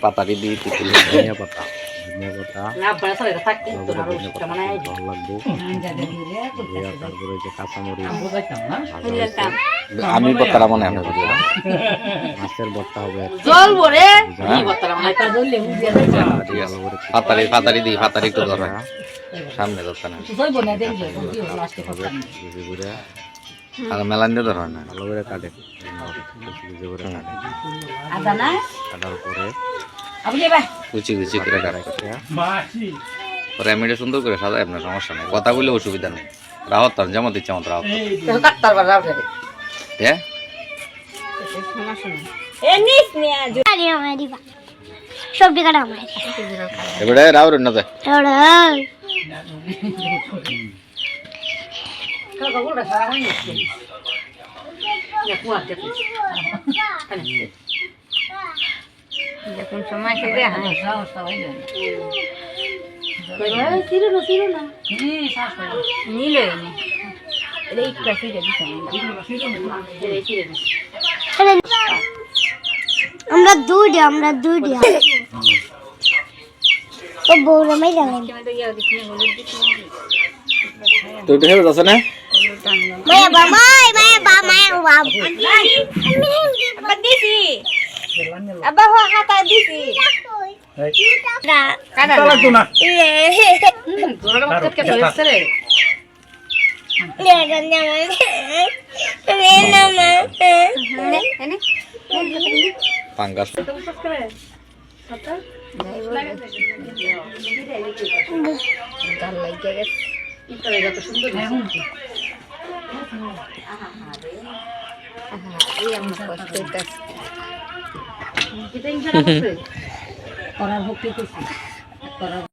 পাতারি দিয়ে ধনিয়া পাতা ভালো লাগবে। তারপরে যে কাঁচামরিচ আমি বত্তারা মনে হয় মাছের বত্তা হবে পাতারি পাতারি দিই পাতারি একটু ধরে সামনে ধরতে না মেলান দিয়ে ধরে না ভালো করে কাটে কাটার পরে কুচি কুচি করে কাটে পরে আমি এটা সুন্দর করে সাজাই আপনার সমস্যা নেই কথা বলে অসুবিধা নেই রাহত তার যেমন ইচ্ছা মতো রাহত হ্যাঁ এবারে রাউর না যায় যখন সময় খেলে আমরা দুইটা তো বউরা মাই যাবেন তো এটা হেবে আছে না মায়া বা মায়া বা দিছি আব্বা হাতা দিছি কাটা লাগতো না তোরা মত কে হচ্ছে রে পাঙ্গাস করার ভক্তি করছি